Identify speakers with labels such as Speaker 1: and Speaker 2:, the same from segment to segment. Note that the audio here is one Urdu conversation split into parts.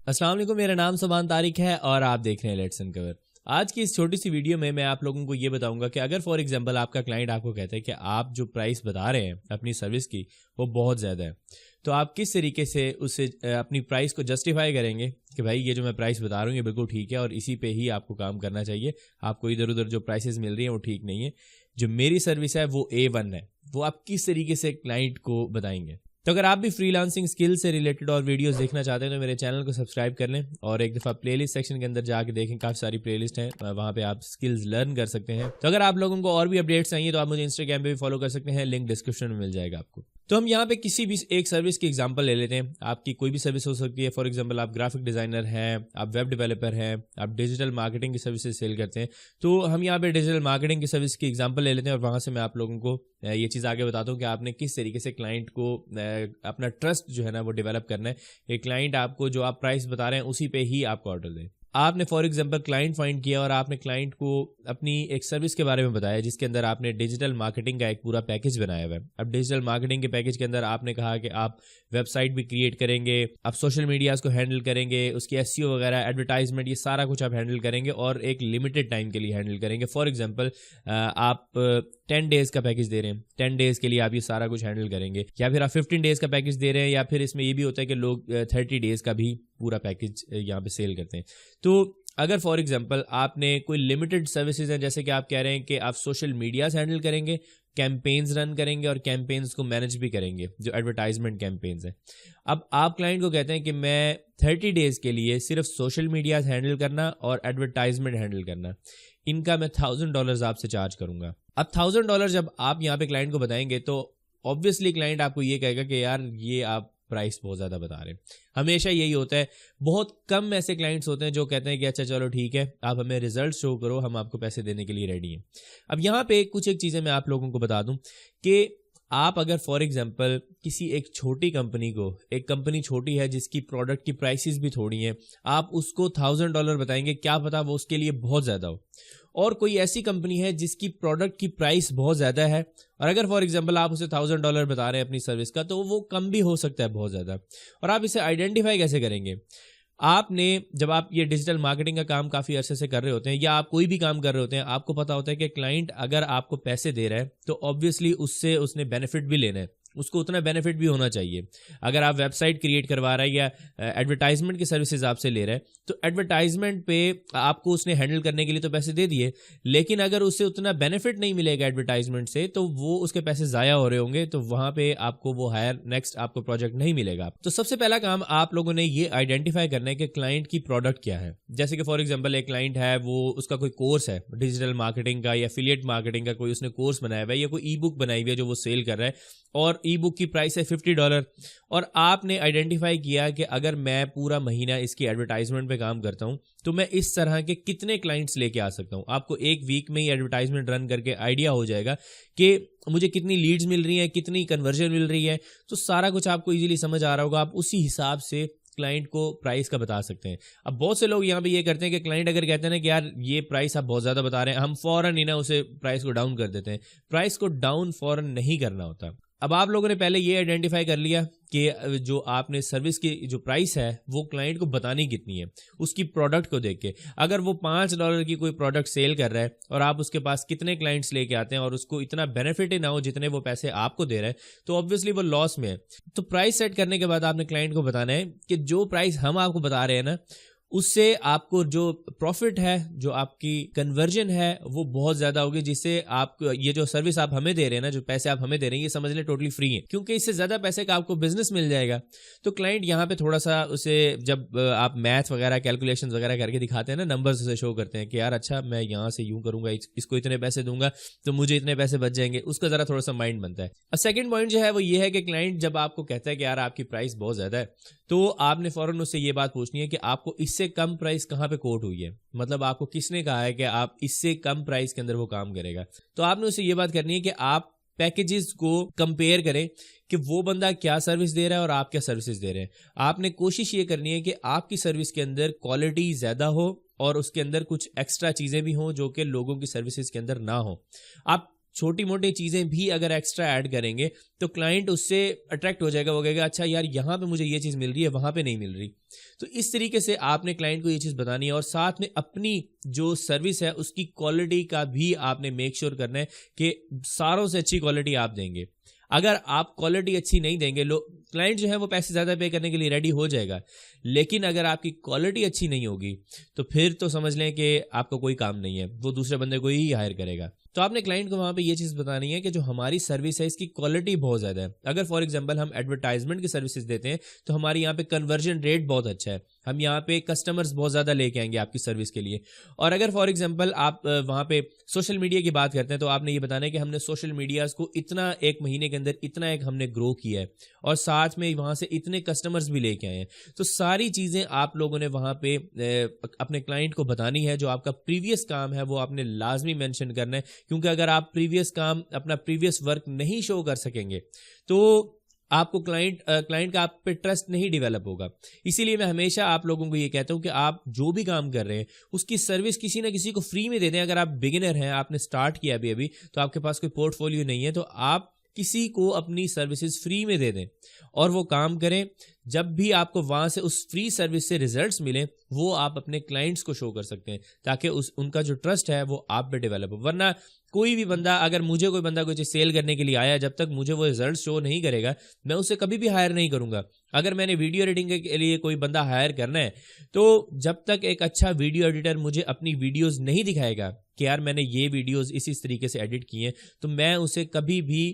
Speaker 1: السلام علیکم، میرا نام سبحان طارق ہے اور آپ دیکھ رہے ہیں لیٹس انکور۔ آج کی اس چھوٹی سی ویڈیو میں آپ لوگوں کو یہ بتاؤں گا کہ اگر فار ایگزامپل آپ کا کلائنٹ آپ کو کہتا ہے کہ آپ جو پرائس بتا رہے ہیں اپنی سروس کی وہ بہت زیادہ ہے، تو آپ کس طریقے سے اسے اپنی پرائس کو جسٹیفائی کریں گے کہ بھائی یہ جو میں پرائس بتا رہا ہوں یہ بالکل ٹھیک ہے اور اسی پہ ہی آپ کو کام کرنا چاہیے، آپ کو ادھر ادھر جو پرائسز مل رہی ہیں وہ ٹھیک نہیں ہے، جو میری سروس ہے وہ A1 ہے، وہ آپ کس طریقے سے کلائنٹ کو بتائیں گے؟ تو اگر آپ بھی فری لانسنگ اسکل سے ریلیٹڈ اور ویڈیوز دیکھنا چاہتے ہیں تو میرے چینل کو سبسکرائب کر لیں اور ایک دفعہ پلے لسٹ سیکشن کے اندر جا کے دیکھیں، کافی ساری پلے لسٹ ہیں، وہاں پہ آپ اسکلز لرن کر سکتے ہیں۔ تو اگر آپ لوگوں کو اور بھی اپڈیٹس چاہیے تو آپ مجھے انسٹاگرام پہ بھی فالو کر سکتے ہیں، لنک ڈسکرپشن میں مل جائے گا آپ کو۔ تو ہم یہاں پہ کسی بھی ایک سروس کی ایگزامپل لے لیتے ہیں، آپ کی کوئی بھی سروس ہو سکتی ہے، فار ایگزامپل آپ گرافک ڈیزائنر ہیں، آپ ویب ڈیولپر ہیں، آپ ڈیجیٹل مارکیٹنگ کی سروسز سیل کرتے ہیں، تو ہم یہاں پہ ڈیجیٹل مارکیٹنگ کی سروس کی ایگزامپل لے لیتے ہیں اور وہاں سے میں آپ لوگوں کو یہ چیز آگے بتاتا ہوں کہ آپ نے کس طریقے سے کلائنٹ کو اپنا ٹرسٹ جو ہے نا وہ ڈیولپ کرنا ہے کہ کلائنٹ آپ کو جو آپ پرائس بتا رہے ہیں اسی پہ ہی آپ کو آرڈر دیں۔ آپ نے فار ایگزامپل کلائنٹ فائنڈ کیا اور آپ نے کلائنٹ کو اپنی ایک سروس کے بارے میں بتایا جس کے اندر آپ نے ڈیجیٹل مارکیٹنگ کا ایک پورا پیکج بنایا ہوا ہے۔ اب ڈیجیٹل مارکیٹنگ کے پیکج کے اندر آپ نے کہا کہ آپ ویب سائٹ بھی کریٹ کریں گے، آپ سوشل میڈیاز کو ہینڈل کریں گے، اس کی SEO وغیرہ، ایڈورٹائزمنٹ، یہ سارا کچھ آپ ہینڈل کریں گے اور ایک لمیٹڈ ٹائم کے لیے ہینڈل کریں گے۔ فار ایگزامپل آپ 10 ڈیز کا پیکج دے رہے ہیں، 10 ڈیز کے لیے آپ یہ سارا کچھ ہینڈل کریں گے، یا پھر آپ 15 ڈیز کا پیکج دے رہے ہیں، یا پھر اس میں یہ بھی ہوتا ہے کہ لوگ 30 ڈیز کا بھی پورا پیکج یہاں پہ سیل کرتے ہیں۔ تو اگر فار ایگزامپل آپ نے کوئی لمیٹڈ سروسز ہیں، جیسے کہ آپ کہہ رہے ہیں کہ آپ سوشل میڈیاز ہینڈل کریں گے، کیمپینز رن کریں گے اور کیمپینز کو مینج بھی کریں گے، جو ایڈورٹائزمنٹ کیمپینز ہیں۔ اب آپ کلائنٹ کو کہتے ہیں کہ میں 30 ڈیز کے لیے صرف سوشل میڈیاز ہینڈل کرنا اور ایڈورٹائزمنٹ ہینڈل کرنا، ان کا میں $1000 آپ سے چارج کروں گا۔ اب $1000 جب آپ یہاں پہ کلائنٹ کو بتائیں گے تو obviously کلائنٹ آپ کو یہ کہے گا کہ یار یہ آپ پرائس بہت زیادہ بتا رہے ہیں۔ ہمیشہ یہی ہوتا ہے، بہت کم ایسے کلائنٹس ہوتے ہیں جو کہتے ہیں کہ اچھا چلو ٹھیک ہے، آپ ہمیں ریزلٹ شو کرو، ہم آپ کو پیسے دینے کے لیے ریڈی ہیں۔ اب یہاں پہ کچھ ایک چیزیں میں آپ لوگوں کو بتا دوں کہ آپ اگر فار ایگزامپل کسی ایک چھوٹی کمپنی کو، ایک کمپنی چھوٹی ہے جس کی پروڈکٹ کی پرائسز بھی تھوڑی ہیں، آپ اس کو $1000 بتائیں گے، کیا پتا وہ اس کے لیے بہت زیادہ ہو، اور کوئی ایسی کمپنی ہے جس کی پروڈکٹ کی پرائس بہت زیادہ ہے اور اگر فار ایگزامپل آپ اسے $1000 بتا رہے ہیں اپنی سروس کا تو وہ کم بھی ہو سکتا ہے بہت زیادہ۔ اور آپ اسے آئیڈینٹیفائی کیسے کریں گے؟ آپ نے جب آپ یہ ڈیجیٹل مارکیٹنگ کا کام کافی عرصے سے کر رہے ہوتے ہیں یا آپ کوئی بھی کام کر رہے ہوتے ہیں، آپ کو پتا ہوتا ہے کہ کلائنٹ اگر آپ کو پیسے دے رہا ہے تو obviously اس سے اس نے بینیفٹ بھی لینا ہے، اس کو اتنا بینیفٹ بھی ہونا چاہیے۔ اگر آپ ویب سائٹ کریٹ کروا رہا ہے یا ایڈورٹائزمنٹ کی سروسز آپ سے لے رہا ہے تو ایڈورٹائزمنٹ پہ آپ کو اس نے ہینڈل کرنے کے لیے تو پیسے دے دیے، لیکن اگر اسے اتنا بینیفٹ نہیں ملے گا ایڈورٹائزمنٹ سے تو وہ اس کے پیسے ضائع ہو رہے ہوں گے، تو وہاں پہ آپ کو وہ ہائر نیکسٹ آپ کو پروجیکٹ نہیں ملے گا۔ تو سب سے پہلا کام آپ لوگوں نے یہ آئیڈینٹیفائی کرنا ہے کہ کلائنٹ کی پروڈکٹ کیا ہے۔ جیسے کہ فار ایگزامپل ایک کلائنٹ ہے، وہ اس کا کوئی کورس ہے ڈیجیٹل مارکیٹنگ کا یا ایفیلیٹ مارکیٹنگ کا، کوئی اس نے کورس بنایا ہوا ہے یا کوئی ای بک بنائی ہوئی ہے جو وہ سیل کر رہا ہے اور ای بک کی پرائس ہے $50، اور آپ نے آئیڈینٹیفائی کیا کہ اگر میں پورا مہینہ اس کی ایڈورٹائزمنٹ پہ کام کرتا ہوں تو میں اس طرح کے کتنے کلائنٹس لے کے آ سکتا ہوں۔ آپ کو ایک ویک میں ہی ایڈورٹائزمنٹ رن کر کے آئیڈیا ہو جائے گا کہ مجھے کتنی لیڈز مل رہی ہیں، کتنی کنورژن مل رہی ہے، تو سارا کچھ آپ کو ایزیلی سمجھ آ رہا ہوگا، آپ اسی حساب سے کلائنٹ کو پرائس کا بتا سکتے ہیں۔ اب بہت سے لوگ یہاں پہ یہ کرتے ہیں کہ کلائنٹ اگر کہتے ہیں نا کہ یار یہ پرائس آپ بہت زیادہ بتا رہے ہیں، ہم فوراً ہی نا اسے پرائس کو ڈاؤن کر دیتے ہیں۔ پرائس کو ڈاؤن فوراً نہیں کرنا ہوتا۔ اب آپ لوگوں نے پہلے یہ آئیڈینٹیفائی کر لیا کہ جو آپ نے سروس کی جو پرائس ہے وہ کلائنٹ کو بتانی کتنی ہے اس کی پروڈکٹ کو دیکھ کے۔ اگر وہ $5 کی کوئی پروڈکٹ سیل کر رہا ہے اور آپ اس کے پاس کتنے کلائنٹس لے کے آتے ہیں اور اس کو اتنا بینیفٹ ہی نہ ہو جتنے وہ پیسے آپ کو دے رہے ہیں تو obviously وہ لاس میں ہے۔ تو پرائس سیٹ کرنے کے بعد آپ نے کلائنٹ کو بتانا ہے کہ جو پرائس ہم آپ کو بتا رہے ہیں نا اس سے آپ کو جو پروفٹ ہے، جو آپ کی کنورژن ہے وہ بہت زیادہ ہوگی، جس سے آپ یہ جو سروس آپ ہمیں دے رہے ہیں نا، جو پیسے آپ ہمیں دے رہے ہیں، یہ سمجھ لیں ٹوٹلی فری ہیں، کیونکہ اس سے زیادہ پیسے کا آپ کو بزنس مل جائے گا۔ تو کلائنٹ یہاں پہ تھوڑا سا اسے جب آپ میتھ وغیرہ کیلکولیشنز وغیرہ کر کے دکھاتے ہیں نا، نمبرز اسے شو کرتے ہیں کہ یار اچھا میں یہاں سے یوں کروں گا، اس کو اتنے پیسے دوں گا تو مجھے اتنے پیسے بچ جائیں گے، اس کا ذرا تھوڑا سا مائنڈ بنتا ہے۔ اب سیکنڈ پوائنٹ جو ہے وہ یہ ہے کہ کلائنٹ جب آپ کو کہتا ہے کہ یار آپ کی پرائس بہت زیادہ ہے تو آپ نے فوراً اس سے یہ بات پوچھنی ہے کہ آپ کو اس سے کم پرائس کہاں پہ کوٹ ہوئی ہے، مطلب آپ کو کس نے کہا ہے کہ آپ اس سے کم پرائس کے اندر وہ کام کرے گا۔ تو آپ نے اسے یہ بات کرنی ہے کہ آپ پیکیجز کو کمپیئر کریں کہ وہ بندہ کیا سروس دے رہا ہے اور آپ کیا سروسز دے رہے ہیں۔ آپ نے کوشش یہ کرنی ہے کہ آپ کی سروس کے اندر کوالٹی زیادہ ہو اور اس کے اندر کچھ ایکسٹرا چیزیں بھی ہوں جو کہ لوگوں کی سروسز کے اندر نہ ہوں۔ آپ چھوٹی موٹی چیزیں بھی اگر ایکسٹرا ایڈ کریں گے تو کلائنٹ اس سے اٹریکٹ ہو جائے گا, وہ کہے گا اچھا یار یہاں پہ مجھے یہ چیز مل رہی ہے وہاں پہ نہیں مل رہی. تو اس طریقے سے آپ نے کلائنٹ کو یہ چیز بتانی ہے, اور ساتھ میں اپنی جو سروس ہے اس کی کوالٹی کا بھی آپ نے میک شیور کرنا ہے کہ ساروں سے اچھی کوالٹی آپ دیں گے. اگر آپ کوالٹی اچھی نہیں دیں گے, کلائنٹ جو ہے وہ پیسے زیادہ پے کرنے کے لیے ریڈی ہو جائے گا, لیکن اگر آپ کی کوالٹی اچھی نہیں ہوگی تو پھر تو سمجھ لیں کہ آپ کو کوئی کام نہیں ہے, وہ دوسرے بندے کو ہی ہائر کرے گا. تو آپ نے کلائنٹ کو وہاں پہ یہ چیز بتانی ہے کہ جو ہماری سروس ہے اس کی کوالٹی بہت زیادہ ہے. اگر فار ایگزامپل ہم ایڈورٹائزمنٹ کی سروسز دیتے ہیں تو ہماری یہاں پہ کنورژن ریٹ بہت اچھا ہے, ہم یہاں پہ کسٹمرز بہت زیادہ لے کے آئیں گے آپ کی سروس کے لیے. اور اگر فار ایگزامپل آپ وہاں پہ سوشل میڈیا کی بات کرتے ہیں تو آپ نے یہ بتانا ہے کہ ہم نے سوشل میڈیاز کو اتنا ایک مہینے کے اندر اتنا ایک ہم نے گرو کیا ہے اور ساتھ میں وہاں سے اتنے کسٹمرز بھی لے کے آئے ہیں. تو ساری چیزیں آپ لوگوں نے وہاں پہ اپنے کلائنٹ کو بتانی ہے. جو آپ کا پریویس کام ہے وہ آپ نے لازمی مینشن کرنا ہے, کیونکہ اگر آپ پریویس کام اپنا پریویس ورک نہیں شو کر سکیں گے تو آپ کو کلائنٹ کا آپ پہ ٹرسٹ نہیں ڈیولپ ہوگا. اسی لیے میں ہمیشہ آپ لوگوں کو یہ کہتا ہوں کہ آپ جو بھی کام کر رہے ہیں اس کی سروس کسی نہ کسی کو فری میں دے دیں. اگر آپ بگنر ہیں, آپ نے سٹارٹ کیا ابھی تو آپ کے پاس کوئی پورٹ فولیو نہیں ہے, تو آپ کسی کو اپنی سروسز فری میں دے دیں اور وہ کام کریں. جب بھی آپ کو وہاں سے اس فری سروس سے ریزلٹس ملیں وہ آپ اپنے کلائنٹس کو شو کر سکتے ہیں, تاکہ ان کا جو ٹرسٹ ہے وہ آپ پہ ڈیولپ ہو. ورنہ کوئی بھی بندہ, اگر مجھے کوئی بندہ کوئی چیز سیل کرنے کے لیے آیا, جب تک مجھے وہ ریزلٹ شو نہیں کرے گا میں اسے کبھی بھی ہائر نہیں کروں گا. اگر میں نے ویڈیو ایڈیٹنگ کے لیے کوئی بندہ ہائر کرنا ہے تو جب تک ایک اچھا ویڈیو ایڈیٹر مجھے اپنی ویڈیوز نہیں دکھائے گا کہ یار میں نے یہ ویڈیوز اس طریقے سے ایڈٹ کی ہیں, تو میں اسے کبھی بھی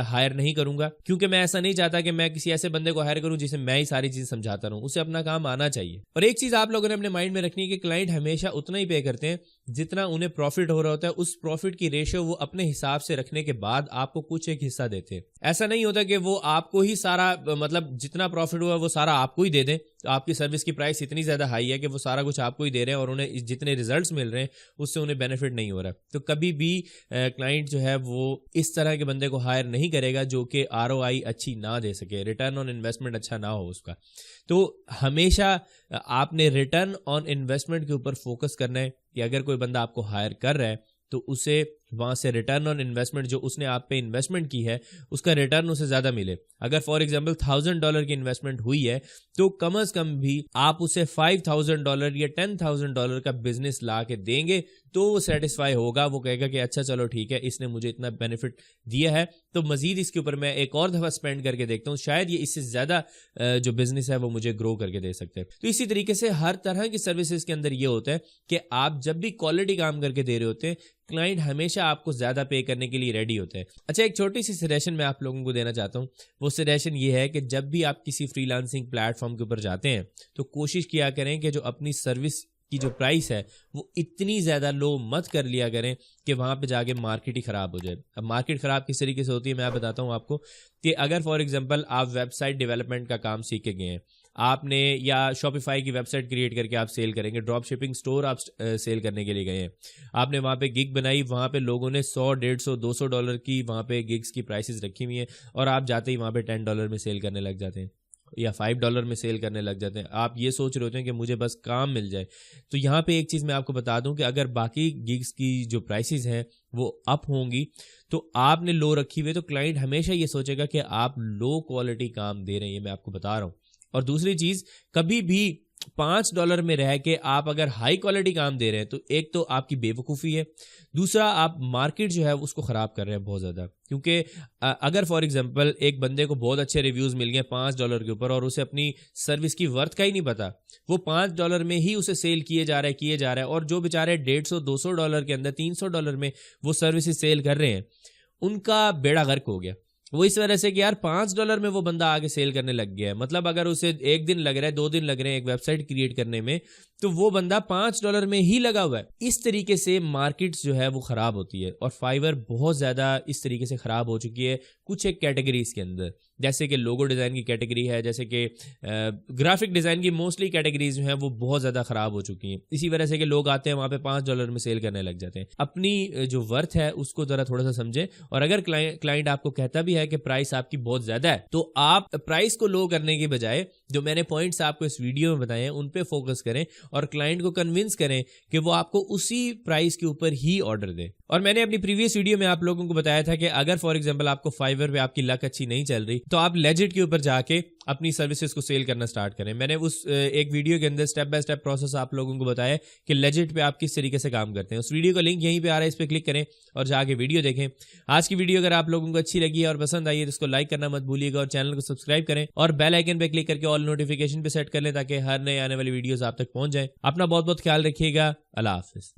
Speaker 1: ہائر نہیں کروں گا, کیونکہ میں ایسا نہیں چاہتا کہ میں کسی ایسے بندے کو ہائر کروں جسے میں ہی ساری چیز سمجھاتا رہوں. اسے اپنا کام آنا چاہیے. اور ایک چیز آپ لوگوں نے اپنے مائنڈ میں رکھنی ہے کہ کلائنٹ ہمیشہ اتنا ہی پے کرتے ہیں جتنا انہیں پروفٹ ہو رہا ہوتا ہے. اس پروفٹ کی ریشو وہ اپنے حساب سے رکھنے کے بعد آپ کو کچھ ایک حصہ دیتے ہیں. ایسا نہیں ہوتا کہ وہ آپ کو ہی سارا, مطلب جتنا پروفٹ ہوا وہ سارا آپ کو ہی دے دیں. تو آپ کی سروس کی پرائس اتنی زیادہ ہائی ہے کہ وہ سارا کچھ آپ کو ہی دے رہے ہیں اور انہیں جتنے ریزلٹس مل رہے ہیں اس سے انہیں بینیفٹ نہیں ہو رہا. تو کبھی بھی کلائنٹ جو ہے وہ اس طرح کے بندے کو ہائر نہیں کرے گا جو کہ ROI اچھی نہ دے سکے, ریٹرن آن انویسٹمنٹ اچھا نہ ہو اس کا. تو ہمیشہ آپ نے ریٹرن آن انویسٹمنٹ کے اوپر فوکس کرنا ہے کہ اگر کوئی بندہ آپ کو ہائر کر رہا ہے تو اسے وہاں سے ریٹرن آن انویسٹمنٹ جو اس نے آپ پہ انویسٹمنٹ کی ہے اس کا ریٹرن اسے زیادہ ملے. اگر فار ایگزامپل $1000 کی انویسٹمنٹ ہوئی ہے تو کم از کم بھی آپ اسے $5000 یا $10,000 کا بزنس لا کے دیں گے تو وہ سیٹسفائی ہوگا. وہ کہے گا کہ اچھا چلو ٹھیک ہے, اس نے مجھے اتنا بینیفٹ دیا ہے تو مزید اس کے اوپر میں ایک اور دفعہ سپینڈ کر کے دیکھتا ہوں, شاید یہ اس سے زیادہ جو بزنس ہے وہ مجھے گرو کر کے دے سکتے ہیں. تو اسی طریقے سے ہر طرح کی سروسز کے اندر یہ ہوتا ہے کہ آپ جب بھی کوالٹی کام کر کے دے رہے ہوتے ہیں کلائنٹ ہمیشہ آپ کو زیادہ پے کرنے کے لیے ریڈی ہوتا ہے. اچھا, ایک چھوٹی سی سجیشن میں آپ لوگوں کو دینا چاہتا ہوں. وہ سجیشن یہ ہے کہ جب بھی آپ کسی فری لانسنگ پلیٹ فارم کے اوپر جاتے ہیں تو کوشش کیا کریں کہ جو اپنی سروس کی جو پرائس ہے وہ اتنی زیادہ لو مت کر لیا کریں کہ وہاں پہ جا کے مارکیٹ ہی خراب ہو جائے. اب مارکیٹ خراب کس طریقے سے ہوتی ہے میں بتاتا ہوں آپ کو. کہ اگر فار ایگزامپل آپ ویب سائٹ ڈیولپمنٹ کا کام سیکھ کے گئے ہیں, آپ نے یا شاپیفائی کی ویب سائٹ کریٹ کر کے آپ سیل کریں گے, ڈراپ شپنگ سٹور آپ سیل کرنے کے لیے گئے ہیں, آپ نے وہاں پہ گگ بنائی, وہاں پہ لوگوں نے $100, $150, $200 کی وہاں پہ گگس کی پرائسز رکھی ہوئی ہیں اور آپ جاتے ہی وہاں پہ $10 میں سیل کرنے لگ جاتے ہیں یا $5 میں سیل کرنے لگ جاتے ہیں. آپ یہ سوچ رہے ہوتے ہیں کہ مجھے بس کام مل جائے. تو یہاں پہ ایک چیز میں آپ کو بتا دوں کہ اگر باقی گگس کی جو پرائسز ہیں وہ اپ ہوں گی تو آپ نے لو رکھی ہوئی, تو کلائنٹ ہمیشہ یہ سوچے گا کہ آپ لو کوالٹی کام دے رہے ہیں. یہ میں آپ کو بتا رہا ہوں. اور دوسری چیز, کبھی بھی $5 میں رہ کے آپ اگر ہائی کوالٹی کام دے رہے ہیں تو ایک تو آپ کی بے وقوفی ہے, دوسرا آپ مارکیٹ جو ہے اس کو خراب کر رہے ہیں بہت زیادہ. کیونکہ اگر فار ایگزامپل ایک بندے کو بہت اچھے ریویوز مل گئے $5 کے اوپر اور اسے اپنی سروس کی ورتھ کا ہی نہیں پتا, وہ $5 میں ہی اسے سیل کیے جا رہا ہے اور جو بیچارے $150, $200 کے اندر $300 میں وہ سروسز سیل کر رہے ہیں ان کا بیڑا غرق ہو گیا. وہ اس وجہ سے کہ یار $5 میں وہ بندہ آگے سیل کرنے لگ گیا ہے. مطلب اگر اسے 1 دن لگ رہا ہے, 2 دن لگ رہے ہیں ایک ویب سائٹ کریٹ کرنے میں, تو وہ بندہ $5 میں ہی لگا ہوا ہے. اس طریقے سے مارکیٹس جو ہے وہ خراب ہوتی ہے اور فائیور بہت زیادہ اس طریقے سے خراب ہو چکی ہے کچھ ایک کیٹیگریز کے اندر, جیسے کہ لوگو ڈیزائن کی کیٹیگری ہے, جیسے کہ گرافک ڈیزائن کی موسٹلی کیٹیگریز جو ہیں وہ بہت زیادہ خراب ہو چکی ہیں. اسی وجہ سے کہ لوگ آتے ہیں وہاں پہ $5 میں سیل کرنے لگ جاتے ہیں. اپنی جو ورتھ ہے اس کو ذرا تھوڑا سا سمجھیں, اور اگر کلائنٹ آپ کو کہتا بھی ہے کہ پرائس آپ کی بہت زیادہ ہے تو آپ پرائس کو لو کرنے کے بجائے جو میں نے پوائنٹس آپ کو اس ویڈیو میں بتائے ہیں ان پہ فوکس کریں اور کلائنٹ کو کنونس کریں کہ وہ آپ کو اسی پرائس کے اوپر ہی آرڈر دے. اور میں نے اپنی پریویس ویڈیو میں آپ لوگوں کو بتایا تھا کہ اگر فار ایگزامپل آپ کو فائیور پہ آپ کی لک اچھی نہیں چل رہی تو آپ لیجٹ کے اوپر جا کے اپنی سروسز کو سیل کرنا سٹارٹ کریں. میں نے اس ایک ویڈیو کے اندر سٹیپ بائی سٹیپ پروسیس آپ لوگوں کو بتایا کہ لیجٹ پہ آپ کس طریقے سے کام کرتے ہیں. اس ویڈیو کا لنک یہیں پہ آ رہا ہے, اس پہ کلک کریں اور جا کے ویڈیو دیکھیں. آج کی ویڈیو اگر آپ لوگوں کو اچھی لگی ہے اور پسند آئی ہے تو اس کو لائک کرنا مت بھولیے گا اور چینل کو سبسکرائب کریں اور بیل آئیکن پہ کلک کر کے آل نوٹیفیکیشن پہ سیٹ کر لیں تاکہ ہر نئے آنے والی ویڈیوز آپ تک پہنچ جائیں. اپنا بہت بہت خیال رکھیے گا. اللہ حافظ.